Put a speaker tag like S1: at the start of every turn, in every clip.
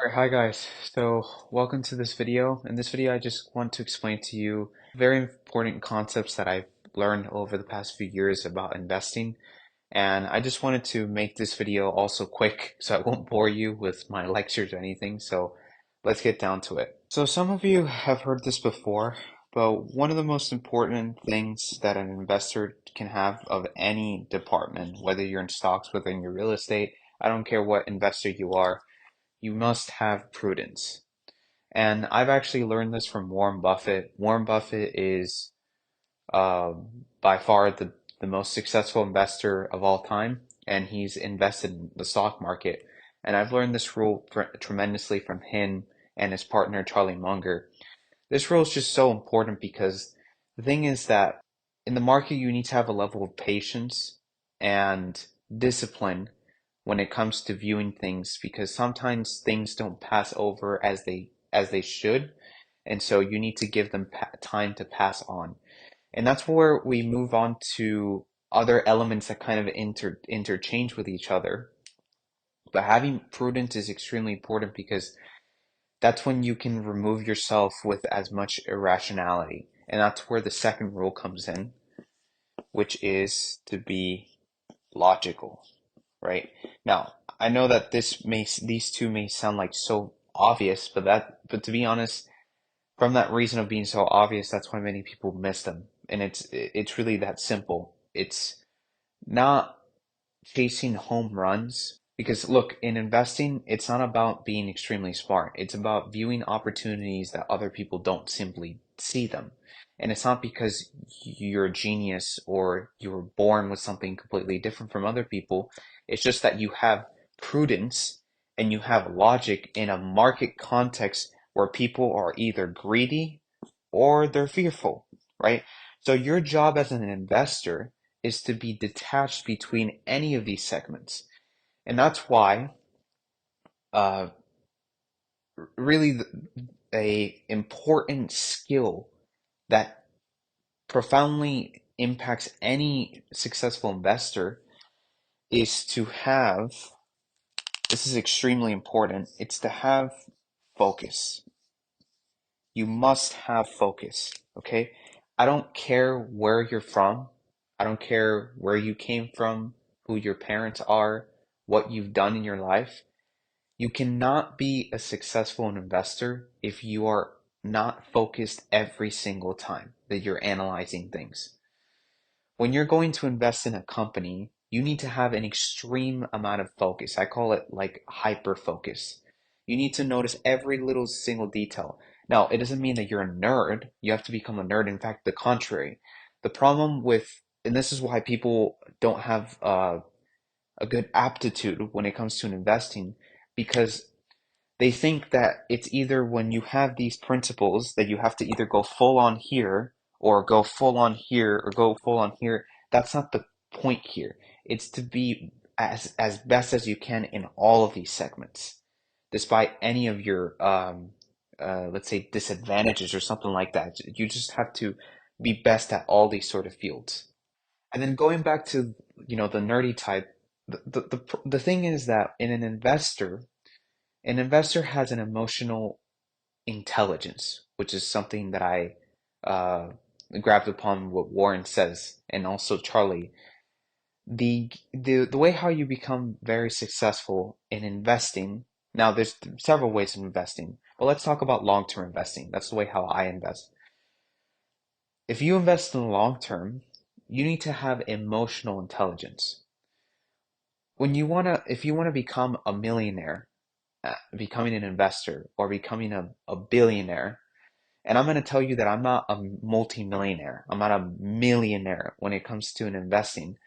S1: Alright, hi guys. So, welcome to this video. In this video, I just want to explain to you very important concepts that I've learned over the past few years about investing. And I just wanted to make this video also quick so I won't bore you with my lectures or anything. So, let's get down to it. So, some of you have heard this before, but one of the most important things that an investor can have of any department, whether you're in stocks, whether in your real estate, I don't care what investor you are, you must have prudence. And I've actually learned this from Warren Buffett. Warren Buffett is by far the most successful investor of all time, and he's invested in the stock market. And I've learned this rule tremendously from him and his partner, Charlie Munger. This rule is just so important because the thing is that in the market, you need to have a level of patience and discipline when it comes to viewing things because sometimes things don't pass over as they should, and so you need to give them time to pass on. And that's where we move on to other elements that kind of interchange with each other. But having prudence is extremely important because that's when you can remove yourself with as much irrationality. And that's where the second rule comes in, which is to be logical, right? Now, I know that these two may sound like so obvious, but to be honest, from that reason of being so obvious, that's why many people miss them. And it's really that simple. It's not chasing home runs because look, in investing, it's not about being extremely smart. It's about viewing opportunities that other people don't simply see them. And it's not because you're a genius or you were born with something completely different from other people. It's just that you have prudence and you have logic in a market context where people are either greedy or they're fearful, right? So your job as an investor is to be detached between any of these segments. And that's why uh, really a important skill that profoundly impacts any successful investor is to have, this is extremely important, it's to have focus. You must have focus, okay? I don't care where you're from. I don't care where you came from, who your parents are, what you've done in your life. You cannot be a successful investor if you are not focused every single time that you're analyzing things. When you're going to invest in a company, you need to have an extreme amount of focus. I call it like hyper focus. You need to notice every little single detail. Now, it doesn't mean that you're a nerd. You have to become a nerd. In fact, the contrary. The problem with, and this is why people don't have a good aptitude when it comes to investing, because they think that it's either when you have these principles that you have to either go full on here or go full on here or go full on here. That's not the point here. It's to be as best as you can in all of these segments, despite any of your let's say disadvantages or something like that. You just have to be best at all these sort of fields. And then going back to the nerdy type, the thing is that in an investor has an emotional intelligence, which is something that I uh, grabbed upon what Warren says, and also Charlie. The way how you become very successful in investing. Now, there's several ways of investing, but let's talk about long-term investing. That's the way how I invest. If you invest in the long term, you need to have emotional intelligence. If you wanna become a millionaire, becoming an investor or becoming a billionaire. And I'm going to tell you that I'm not a multimillionaire. I'm not a millionaire when it comes to an investing.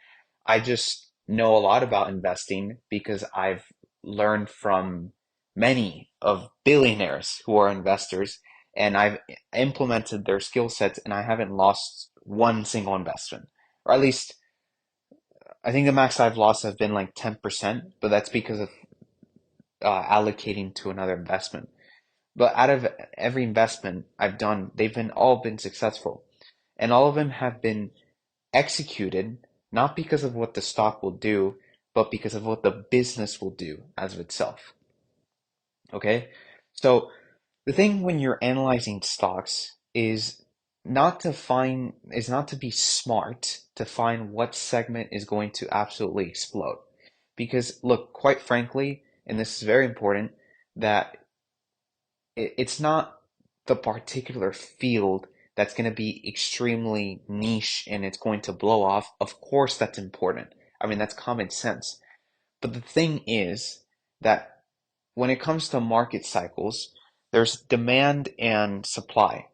S1: I just know a lot about investing because I've learned from many of billionaires who are investors and I've implemented their skill sets and I haven't lost one single investment. Or at least I think the max I've lost has been like 10%, but that's because of allocating to another investment. But out of every investment I've done, they've been all been successful. And all of them have been executed not because of what the stock will do, but because of what the business will do as of itself. Okay. So the thing when you're analyzing stocks is not to be smart to find what segment is going to absolutely explode. Because look, quite frankly, and this is very important, that it's not the particular field that's going to be extremely niche and it's going to blow off. Of course, that's important. I mean, that's common sense. But the thing is that when it comes to market cycles, there's demand and supply.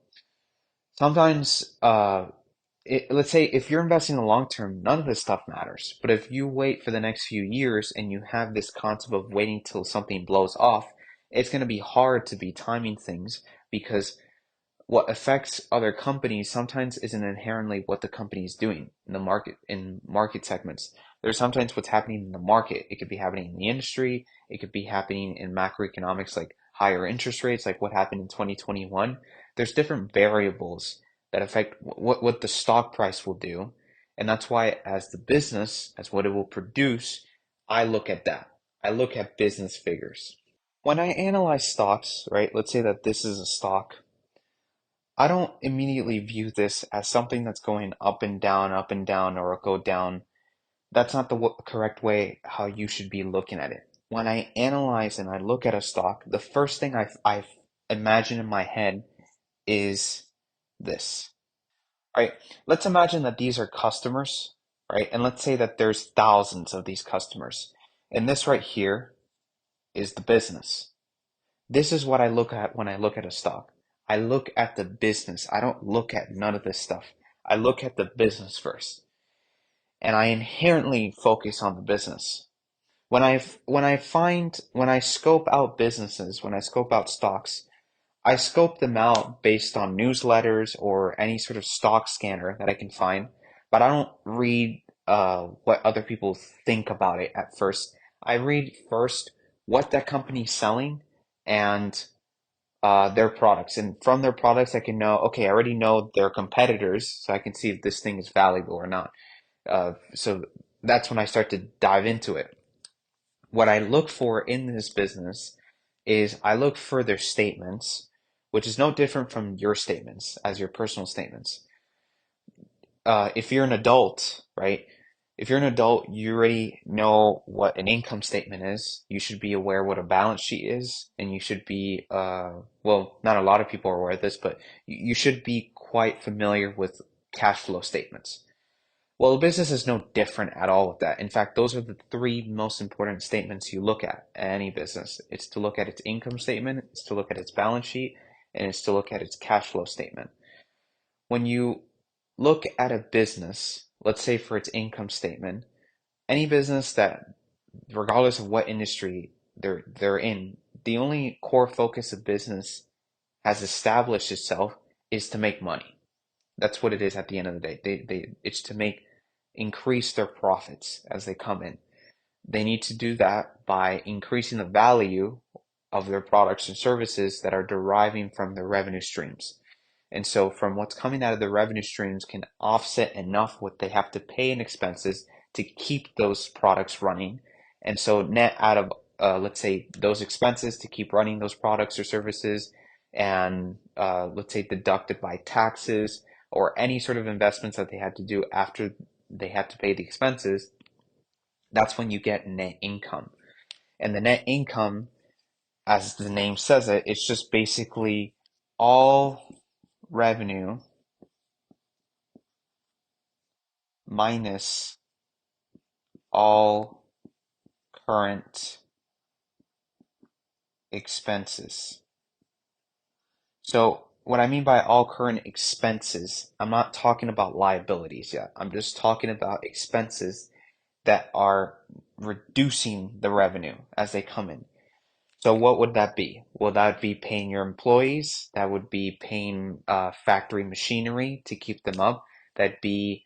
S1: Sometimes, let's say if you're investing in the long term, none of this stuff matters. But if you wait for the next few years and you have this concept of waiting till something blows off, it's going to be hard to be timing things because what affects other companies sometimes isn't inherently what the company is doing in market segments. There's sometimes what's happening in the market. It could be happening in the industry. It could be happening in macroeconomics, like higher interest rates, like what happened in 2021. There's different variables that affect what the stock price will do. And that's why as the business, as what it will produce, I look at that. I look at business figures. When I analyze stocks, right, let's say that this is a stock. I don't immediately view this as something that's going up and down, or go down. That's not the correct way how you should be looking at it. When I analyze and I look at a stock, the first thing I imagine in my head is this, right? Let's imagine that these are customers, right? And let's say that there's thousands of these customers. And this right here is the business. This is what I look at when I look at a stock. I look at the business. I don't look at none of this stuff. I look at the business first. And I inherently focus on the business. When I scope out businesses, when I scope out stocks, I scope them out based on newsletters or any sort of stock scanner that I can find, but I don't read what other people think about it at first. I read first what that company's selling and their products. And from their products, I can know, okay, I already know their competitors, so I can see if this thing is valuable or not. So that's when I start to dive into it. What I look for in this business is I look for their statements, which is no different from your statements as your personal statements. If you're an adult, right? If you're an adult, you already know what an income statement is. You should be aware what a balance sheet is, and you should be, well, not a lot of people are aware of this, but you should be quite familiar with cash flow statements. Well, a business is no different at all with that. In fact, those are the three most important statements you look at any business. It's to look at its income statement, it's to look at its balance sheet, and it's to look at its cash flow statement. When you look at a business, let's say for its income statement, any business that, regardless of what industry they're in, the only core focus of business has established itself is to make money. That's what it is at the end of the day. It's to make increase their profits as they come in. They need to do that by increasing the value of their products and services that are deriving from their revenue streams. And so from what's coming out of the revenue streams can offset enough what they have to pay in expenses to keep those products running. And so net out of, let's say, those expenses to keep running those products or services, and let's say deducted by taxes or any sort of investments that they had to do after they had to pay the expenses, that's when you get net income. And the net income, as the name says it, it's just basically all revenue minus all current expenses. So what I mean by all current expenses, I'm not talking about liabilities yet. I'm just talking about expenses that are reducing the revenue as they come in. So what would that be? Well, that would be paying your employees. That would be paying factory machinery to keep them up. That'd be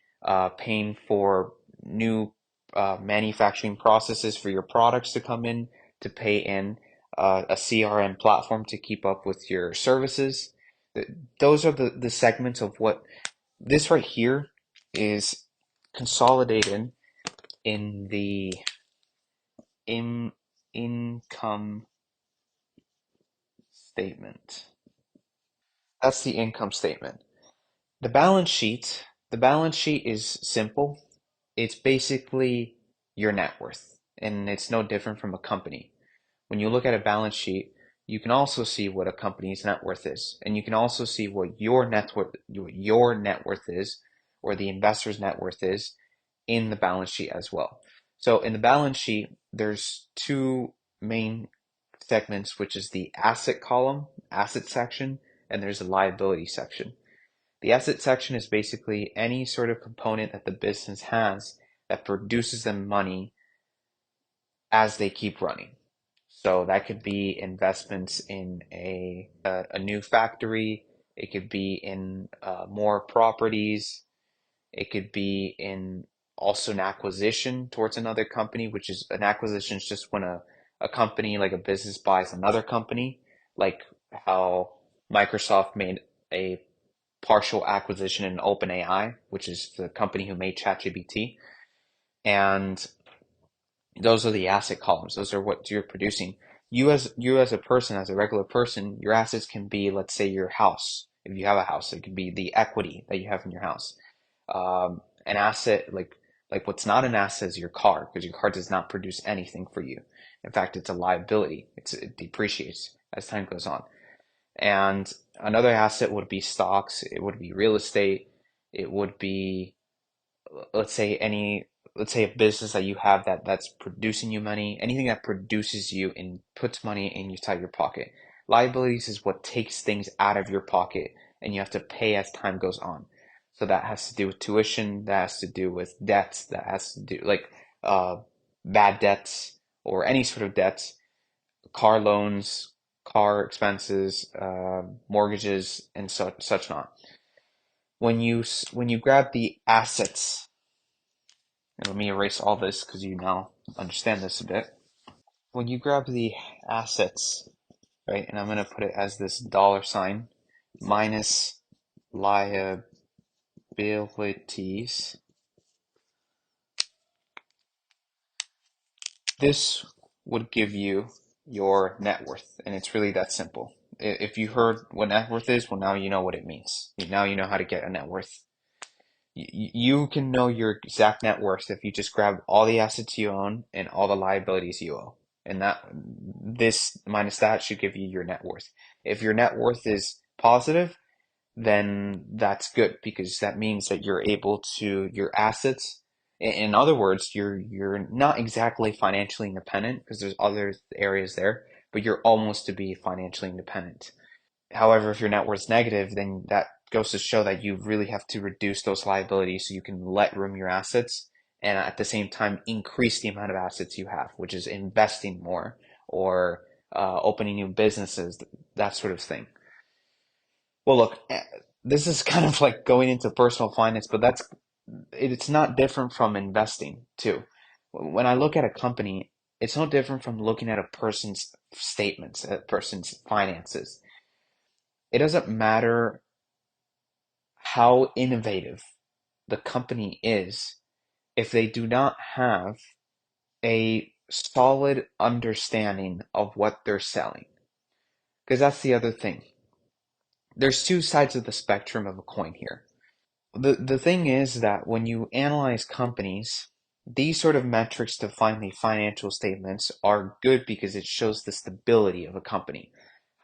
S1: paying for new manufacturing processes for your products to come in, to pay in a CRM platform to keep up with your services. Those are the segments of what this right here is consolidated in the in income statement. That's the income statement. The balance sheet is simple. It's basically your net worth, and it's no different from a company. When you look at a balance sheet, you can also see what a company's net worth is, and you can also see what your net worth is, or the investor's net worth is in the balance sheet as well. So in the balance sheet, there's two main segments, which is the asset column, asset section, and there's a liability section. The asset section is basically any sort of component that the business has that produces them money as they keep running. So that could be investments in a new factory. It could be in more properties. It could be in also an acquisition towards another company, which is an acquisition is just when a company like a business buys another company, like how Microsoft made a partial acquisition in OpenAI, which is the company who made ChatGPT. And those are the asset columns. Those are what you're producing. You as a person, as a regular person, your assets can be, let's say, your house. If you have a house, it could be the equity that you have in your house. An asset like what's not an asset is your car, because your car does not produce anything for you. In fact, it's a liability. It depreciates as time goes on. And another asset would be stocks. It would be real estate. It would be, let's say let's say a business that you have that's producing you money, anything that produces you and puts money inside your pocket. Liabilities is what takes things out of your pocket and you have to pay as time goes on. So that has to do with tuition, that has to do with debts, that has to do like uh, bad debts or any sort of debts, car loans, car expenses, mortgages, and such not. When you grab the assets, and let me erase all this because you now understand this a bit. When you grab the assets, right, and I'm going to put it as this dollar sign minus liabilities, this would give you your net worth. And it's really that simple. If you heard what net worth is, well, now you know what it means. Now you know how to get a net worth. You can know your exact net worth if you just grab all the assets you own and all the liabilities you owe. And that this minus that should give you your net worth. If your net worth is positive, then that's good because that means that you're able to your assets. In other words, you're not exactly financially independent because there's other areas there, but you're almost to be financially independent. However, if your net worth's negative, then that goes to show that you really have to reduce those liabilities so you can let room your assets and at the same time increase the amount of assets you have, which is investing more or opening new businesses, that sort of thing. Well, look, this is kind of like going into personal finance, but it's not different from investing too. When I look at a company, it's no different from looking at a person's statements, a person's finances. It doesn't matter how innovative the company is if they do not have a solid understanding of what they're selling. Because that's the other thing. There's two sides of the spectrum of a coin here. The thing is that when you analyze companies, these sort of metrics to find the financial statements are good because it shows the stability of a company.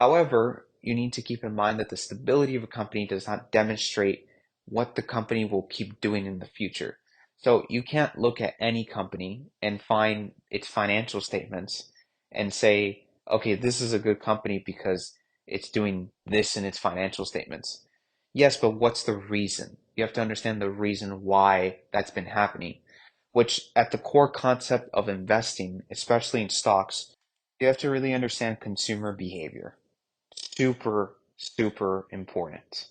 S1: However, you need to keep in mind that the stability of a company does not demonstrate what the company will keep doing in the future. So you can't look at any company and find its financial statements and say, okay, this is a good company because it's doing this in its financial statements. Yes, but what's the reason? You have to understand the reason why that's been happening, which at the core concept of investing, especially in stocks, you have to really understand consumer behavior. Super, super important.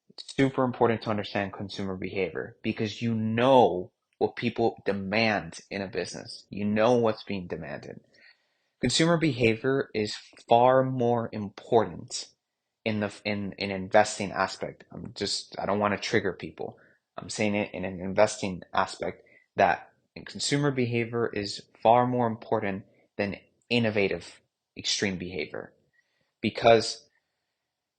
S1: It's super important to understand consumer behavior because you know what people demand in a business. You know what's being demanded. Consumer behavior is far more important in investing aspect. I don't want to trigger people. I'm saying it in an investing aspect that consumer behavior is far more important than innovative extreme behavior. because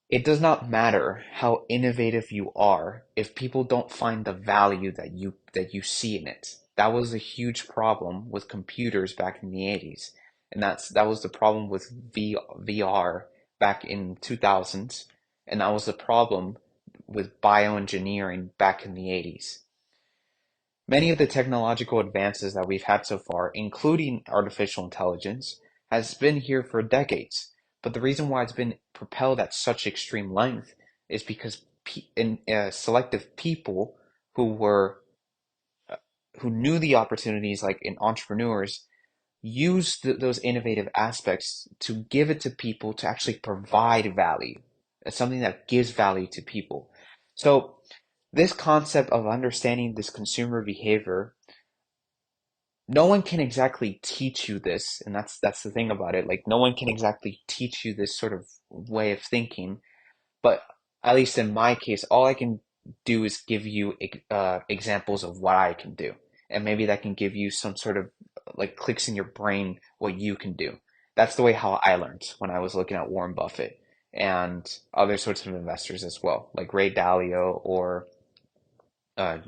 S1: it does not matter how innovative you are if people don't find the value that you see in it. That was a huge problem with computers back in the 80s. And that was the problem with VR back in 2000s, and that was the problem with bioengineering back in the 80s. Many of the technological advances that we've had so far, including artificial intelligence, has been here for decades. But the reason why it's been propelled at such extreme length is because selective people who were who knew the opportunities, like in entrepreneurs, used those innovative aspects to give it to people to actually provide value. It's something that gives value to people. So this concept of understanding this consumer behavior, no one can exactly teach you this, and that's the thing about it. Like no one can exactly teach you this sort of way of thinking, but at least in my case, all I can do is give you examples of what I can do, and maybe that can give you some sort of like clicks in your brain what you can do. That's the way how I learned when I was looking at Warren Buffett and other sorts of investors as well, like Ray Dalio or uh,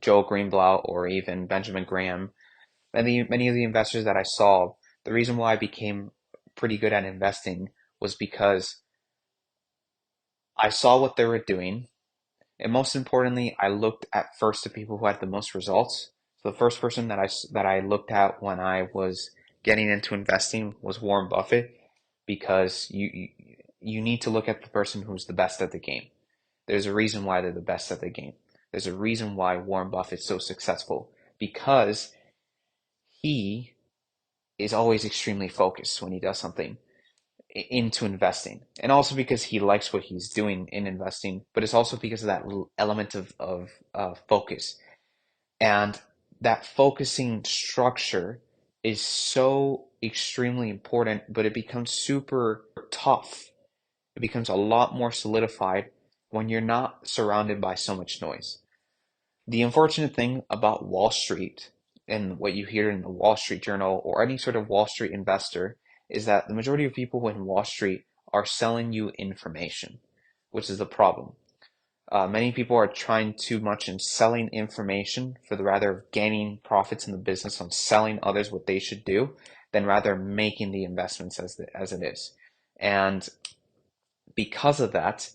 S1: Joel Greenblatt or even Benjamin Graham. Many of the investors that I saw, the reason why I became pretty good at investing was because I saw what they were doing, and most importantly, I looked at first the people who had the most results. So the first person that I looked at when I was getting into investing was Warren Buffett, because you need to look at the person who's the best at the game. There's a reason why they're the best at the game. There's a reason why Warren Buffett's so successful, because he is always extremely focused when he does something into investing, and also because he likes what he's doing in investing, but it's also because of that element of focus. And that focusing structure is so extremely important, but it becomes super tough. It becomes a lot more solidified when you're not surrounded by so much noise. The unfortunate thing about Wall Street and what you hear in the Wall Street Journal or any sort of Wall Street investor is that the majority of people in Wall Street are selling you information, which is the problem. Many people are trying too much in selling information for the rather of gaining profits in the business on selling others what they should do than rather making the investments as it is. And because of that,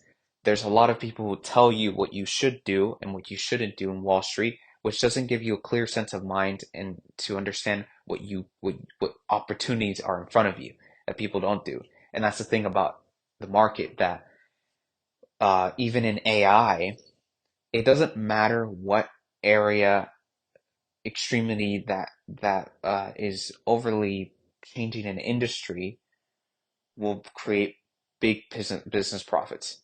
S1: there's a lot of people who tell you what you should do and what you shouldn't do in Wall Street, which doesn't give you a clear sense of mind and to understand what opportunities are in front of you that people don't do. And that's the thing about the market, that even in AI, it doesn't matter what area extremity that is overly changing an industry will create big business profits.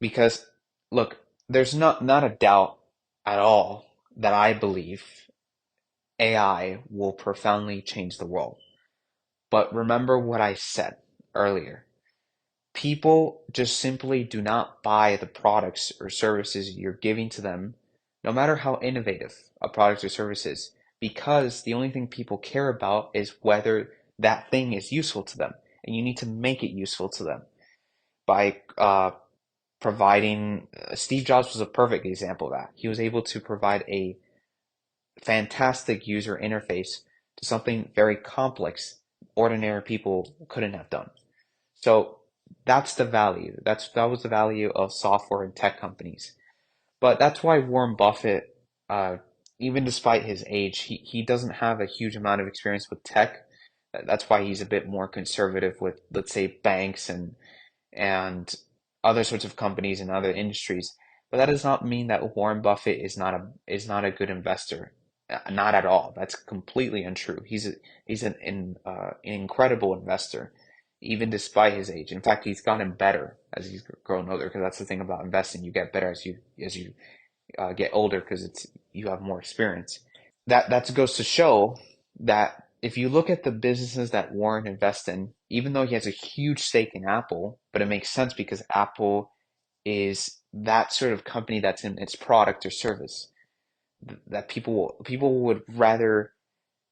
S1: Because look, there's not a doubt at all that I believe AI will profoundly change the world. But remember what I said earlier. People just simply do not buy the products or services you're giving to them, no matter how innovative a product or service is, because the only thing people care about is whether that thing is useful to them, and you need to make it useful to them by providing. Steve Jobs was a perfect example of that. He was able to provide a fantastic user interface to something very complex ordinary people couldn't have done. So that's the value. That was the value of software and tech companies. But that's why Warren Buffett, even despite his age, he doesn't have a huge amount of experience with tech. That's why he's a bit more conservative with, let's say, banks and other sorts of companies and other industries. But that does not mean that Warren Buffett is not a good investor. Not at all. That's completely untrue. He's an incredible investor, even despite his age. In fact, he's gotten better as he's grown older. Because that's the thing about investing: you get better as you get older, because it's you have more experience. That goes to show that if you look at the businesses that Warren invests in, even though he has a huge stake in Apple, but it makes sense because Apple is that sort of company that's in its product or service, that people would rather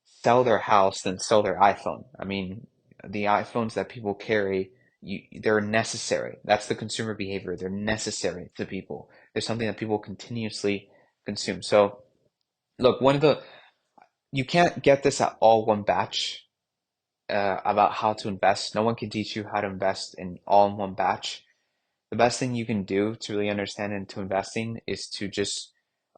S1: sell their house than sell their iPhone. I mean, the iPhones that people carry, they're necessary. That's the consumer behavior. They're necessary to people. They're something that people continuously consume. So look, you can't get this at all one batch about how to invest. No one can teach you how to invest in all in one batch. The best thing you can do to really understand into investing is to just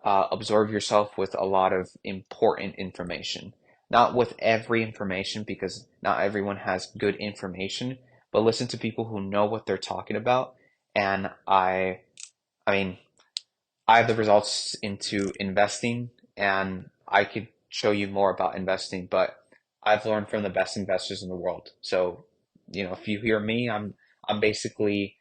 S1: absorb yourself with a lot of important information. Not with every information, because not everyone has good information, but listen to people who know what they're talking about. And I mean, I have the results into investing, and I could show you more about investing, but I've learned from the best investors in the world. So, if you hear me, I'm basically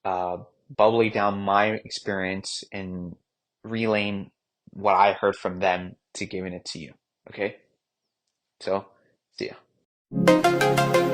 S1: uh, bubbly down my experience and relaying what I heard from them to giving it to you. Okay? So, see ya.